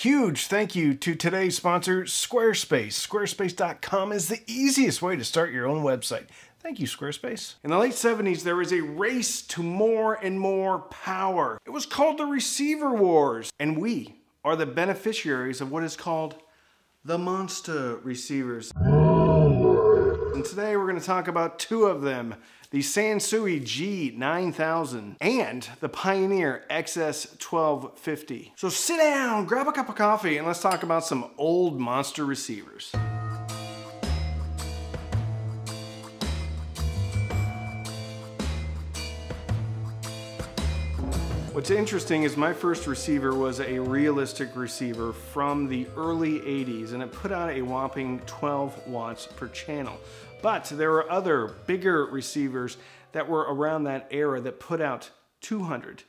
huge thank you to today's sponsor, Squarespace. Squarespace.com is the easiest way to start your own website. Thank you, Squarespace. In the late 70s, there was a race to more and more power. It was called the Receiver Wars, and we are the beneficiaries of what is called the monster receivers. And today we're going to talk about two of them, the Sansui G9000 and the Pioneer XS1250. So sit down, grab a cup of coffee, and let's talk about some old monster receivers. What's interesting is my first receiver was a realistic receiver from the early 80s, and it put out a whopping 12 watts per channel. But there were other bigger receivers that were around that era that put out 200,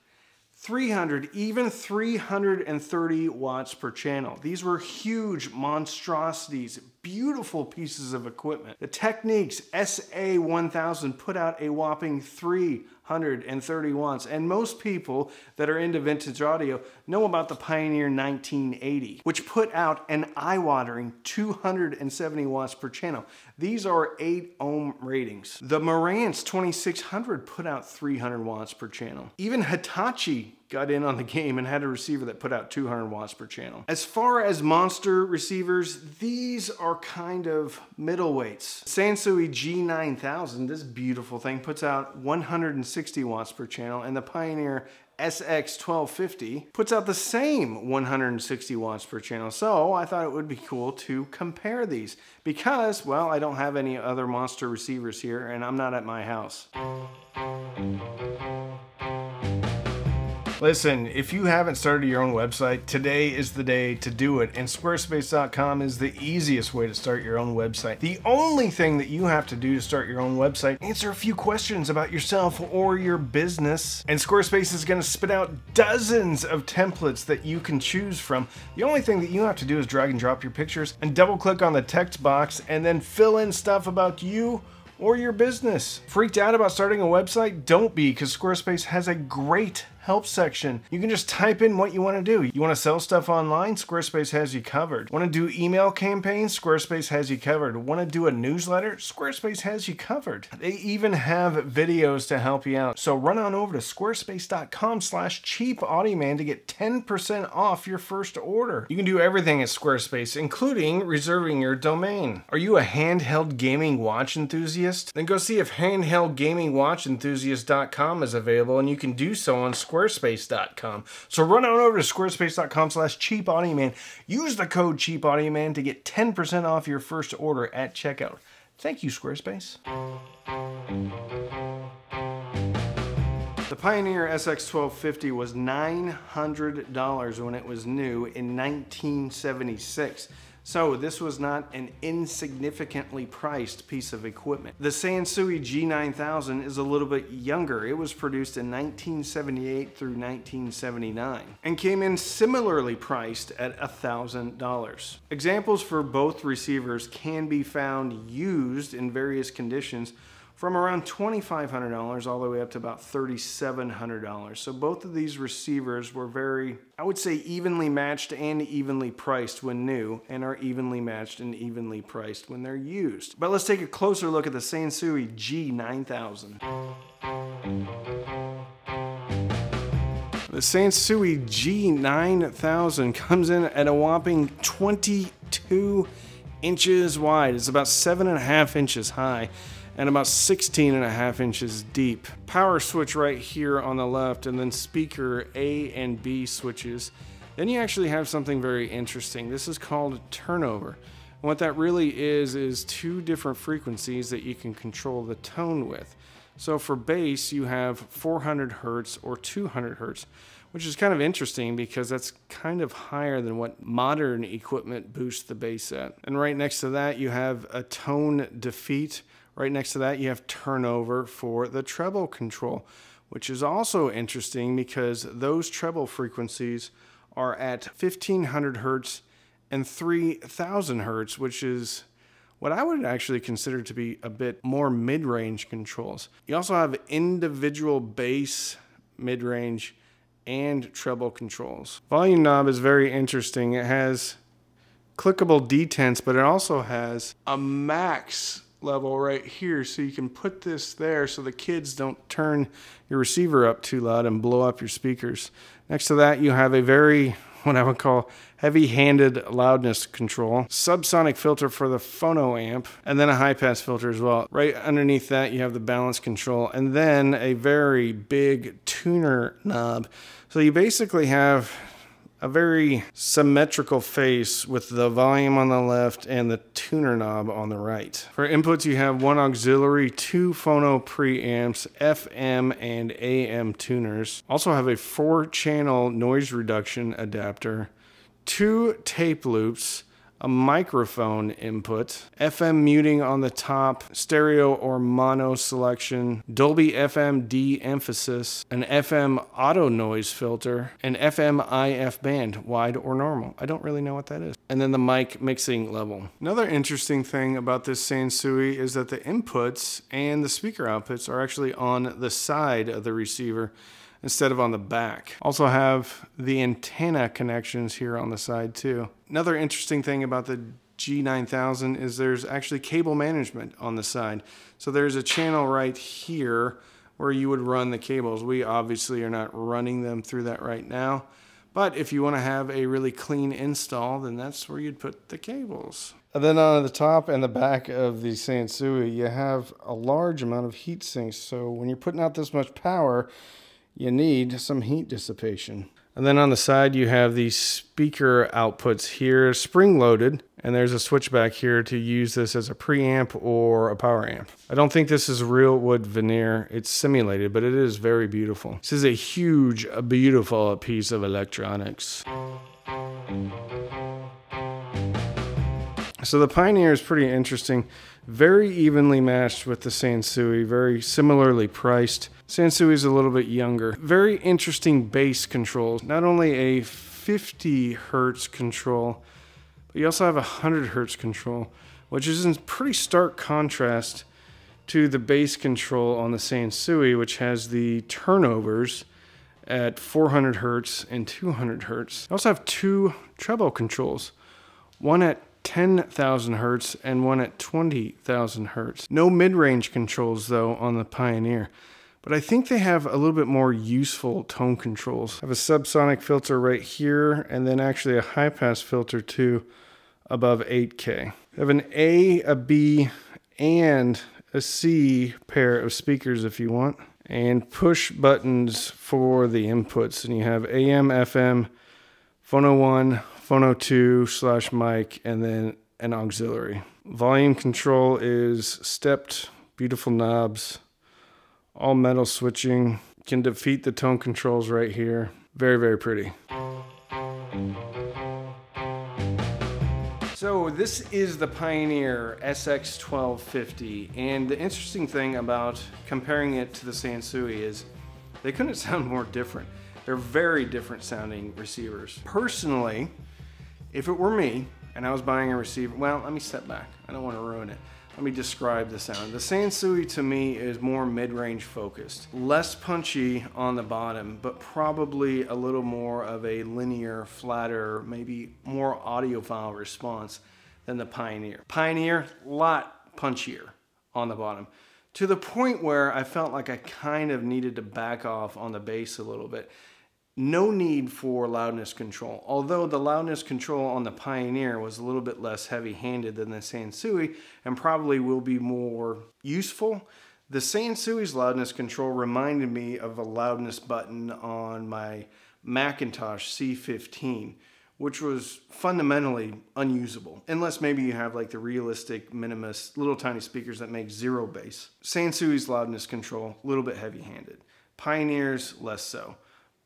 300, even 330 watts per channel. These were huge monstrosities, beautiful pieces of equipment. The Technics SA1000 put out a whopping 330 watts, and most people that are into vintage audio know about the Pioneer 1980, which put out an eye-watering 270 watts per channel. These are 8 ohm ratings. The Marantz 2600 put out 300 watts per channel. Even Hitachi got in on the game and had a receiver that put out 200 watts per channel. As far as monster receivers, these are kind of middleweights. Sansui G9000, this beautiful thing, puts out 160 watts per channel, and the Pioneer SX1250 puts out the same 160 watts per channel. So I thought it would be cool to compare these because, well, I don't have any other monster receivers here and I'm not at my house. Listen, if you haven't started your own website, today is the day to do it, and Squarespace.com is the easiest way to start your own website. The only thing that you have to do to start your own website, answer a few questions about yourself or your business, and Squarespace is going to spit out dozens of templates that you can choose from. The only thing that you have to do is drag and drop your pictures and double click on the text box and then fill in stuff about you or your business. Freaked out about starting a website? Don't be, because Squarespace has a great help section. You can just type in what you want to do. You want to sell stuff online? Squarespace has you covered. Want to do email campaigns? Squarespace has you covered. Want to do a newsletter? Squarespace has you covered. They even have videos to help you out. So run on over to squarespace.com/cheapaudioman to get 10% off your first order. You can do everything at Squarespace, including reserving your domain. Are you a handheld gaming watch enthusiast? Then go see if handheldgamingwatchenthusiast.com is available, and you can do so on Squarespace.com. So run on over to squarespace.com/cheapaudioman. Use the code cheapaudioman to get 10% off your first order at checkout. Thank you, Squarespace. The Pioneer SX1250 was $900 when it was new in 1976. So this was not an insignificantly priced piece of equipment. The Sansui G9000 is a little bit younger. It was produced in 1978 through 1979 and came in similarly priced at $1,000. Examples for both receivers can be found used in various conditions from around $2,500 all the way up to about $3,700. So both of these receivers were very, I would say, evenly matched and evenly priced when new, and are evenly matched and evenly priced when they're used. But let's take a closer look at the Sansui G9000. The Sansui G9000 comes in at a whopping 22 inches wide. It's about 7.5 inches high and about 16.5 inches deep. Power switch right here on the left, and then speaker A and B switches. Then you actually have something very interesting. This is called turnover. And what that really is 2 different frequencies that you can control the tone with. So for bass, you have 400 hertz or 200 hertz, which is kind of interesting because that's kind of higher than what modern equipment boosts the bass at. And right next to that, you have a tone defeat. Right next to that, you have turnover for the treble control, which is also interesting because those treble frequencies are at 1500 hertz and 3000 hertz, which is what I would actually consider to be a bit more mid-range controls. You also have individual bass, mid-range, and treble controls. Volume knob is very interesting. It has clickable detents, but it also has a max level right here, so you can put this there so the kids don't turn your receiver up too loud and blow up your speakers. Next to that, you have a very, what I would call, heavy-handed loudness control, subsonic filter for the phono amp, and then a high-pass filter as well. Right underneath that, you have the balance control, and then a very big tuner knob. So you basically have a very symmetrical face with the volume on the left and the tuner knob on the right. For inputs, you have one auxiliary, two phono preamps, FM and AM tuners. Also have a 4-channel noise reduction adapter, 2 tape loops, a microphone input, FM muting on the top, stereo or mono selection, Dolby FM de-emphasis, an FM auto noise filter, an FM IF band, wide or normal. I don't really know what that is. And then the mic mixing level. Another interesting thing about this Sansui is that the inputs and the speaker outputs are actually on the side of the receiver instead of on the back. Also have the antenna connections here on the side too. Another interesting thing about the G9000 is there's actually cable management on the side. So there's a channel right here where you would run the cables. We obviously are not running them through that right now, but if you want to have a really clean install, then that's where you'd put the cables. And then on the top and the back of the Sansui, you have a large amount of heat sinks. So when you're putting out this much power, you need some heat dissipation. And then on the side, you have these speaker outputs here, spring-loaded, and there's a switch back here to use this as a preamp or a power amp. I don't think this is real wood veneer. It's simulated, but it is very beautiful. This is a huge, beautiful piece of electronics. So the Pioneer is pretty interesting. Very evenly matched with the Sansui, very similarly priced. Sansui is a little bit younger. Very interesting bass controls. Not only a 50 hertz control, but you also have a 100 hertz control, which is in pretty stark contrast to the bass control on the Sansui, which has the turnovers at 400 hertz and 200 hertz. I also have 2 treble controls, one at 10,000 hertz and one at 20,000 hertz. No mid-range controls though on the Pioneer, but I think they have a little bit more useful tone controls. I have a subsonic filter right here and then actually a high-pass filter too above 8K. I have an A, a B, and a C pair of speakers if you want, and push buttons for the inputs, and you have AM, FM, Phono 1, Phono 2/mic, and then an auxiliary. Volume control is stepped, beautiful knobs, all metal switching. You can defeat the tone controls right here. Very, very pretty. So this is the Pioneer SX1250, and the interesting thing about comparing it to the Sansui is they couldn't sound more different. They're very different sounding receivers. Personally, if it were me and I was buying a receiver, well, let me step back. I don't want to ruin it. Let me describe the sound. The Sansui to me is more mid-range focused. Less punchy on the bottom, but probably a little more of a linear, flatter, maybe more audiophile response than the Pioneer. Pioneer, a lot punchier on the bottom, to the point where I felt like I kind of needed to back off on the bass a little bit. No need for loudness control, although the loudness control on the Pioneer was a little bit less heavy-handed than the Sansui and probably will be more useful. The Sansui's loudness control reminded me of a loudness button on my Macintosh C15, which was fundamentally unusable, unless maybe you have like the realistic minimalist little tiny speakers that make 0 bass. Sansui's loudness control, a little bit heavy-handed. Pioneer's, less so.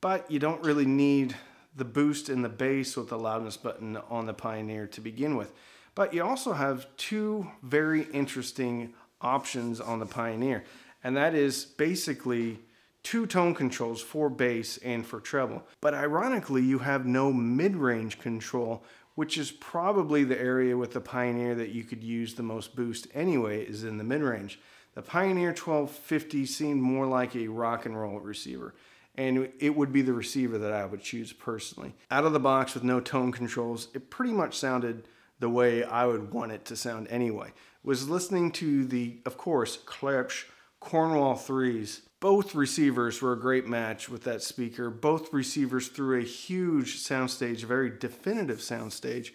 But you don't really need the boost in the bass with the loudness button on the Pioneer to begin with. But you also have 2 very interesting options on the Pioneer, and that is basically 2 tone controls for bass and for treble. But ironically, you have no mid-range control, which is probably the area with the Pioneer that you could use the most boost anyway, is in the mid-range. The Pioneer 1250 seemed more like a rock and roll receiver. and it would be the receiver that I would choose personally. Out of the box with no tone controls, it pretty much sounded the way I would want it to sound anyway. Was listening to the, of course, Klipsch Cornwall 3s. Both receivers were a great match with that speaker. Both receivers threw a huge soundstage, a very definitive soundstage,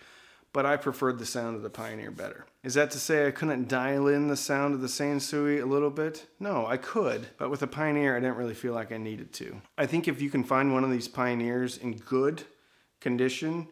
but I preferred the sound of the Pioneer better. Is that to say I couldn't dial in the sound of the Sansui a little bit? No, I could, but with the Pioneer I didn't really feel like I needed to. I think if you can find one of these Pioneers in good condition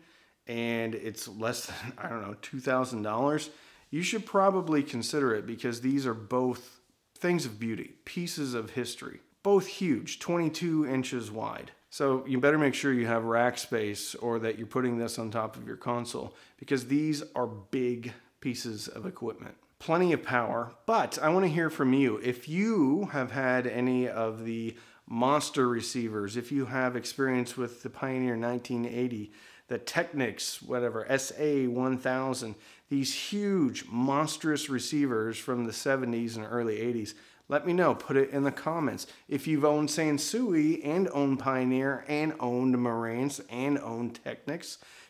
and it's less than, I don't know, $2,000, you should probably consider it, because these are both things of beauty, pieces of history. Both huge, 22 inches wide. So you better make sure you have rack space, or that you're putting this on top of your console, because these are big pieces of equipment. Plenty of power, but I want to hear from you. If you have had any of the monster receivers, if you have experience with the Pioneer 1980, the Technics, whatever, SA1000, these huge, monstrous receivers from the 70s and early 80s, let me know. Put it in the comments. If you've owned Sansui and owned Pioneer and owned Marantz and owned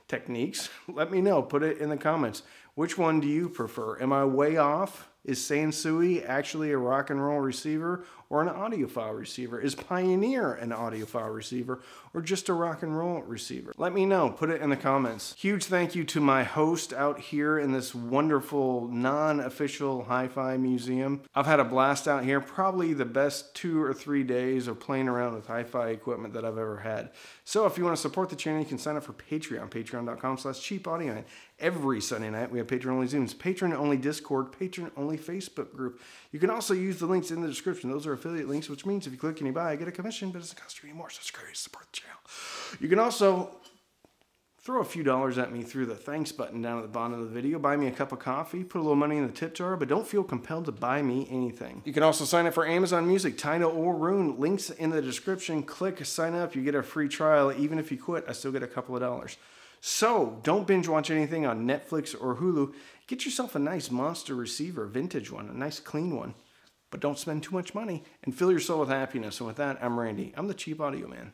Techniques, let me know. Put it in the comments. Which one do you prefer? Am I way off? Is Sansui actually a rock and roll receiver or an audiophile receiver? Is Pioneer an audiophile receiver or just a rock and roll receiver? Let me know. Put it in the comments. Huge thank you to my host out here in this wonderful non-official hi-fi museum. I've had a blast out here. Probably the best 2 or 3 days of playing around with hi-fi equipment that I've ever had. So if you want to support the channel, you can sign up for Patreon. Patreon.com/cheapaudio. Every Sunday night we have patron-only Zooms, patron-only Discord, patron-only Facebook group. You can also use the links in the description. Those are affiliate links, which means if you click and you buy, I get a commission, but it doesn't cost you any more. Subscribe to support the channel. You can also throw a few dollars at me through the thanks button down at the bottom of the video. Buy me a cup of coffee, put a little money in the tip jar, but don't feel compelled to buy me anything. You can also sign up for Amazon Music, Tidal, or Roon. Links in the description. Click sign up. You get a free trial. Even if you quit, I still get a couple of dollars. So don't binge watch anything on Netflix or Hulu. Get yourself a nice monster receiver, vintage one, a nice clean one. But don't spend too much money, and fill your soul with happiness. And with that, I'm Randy. I'm the Cheap Audio Man.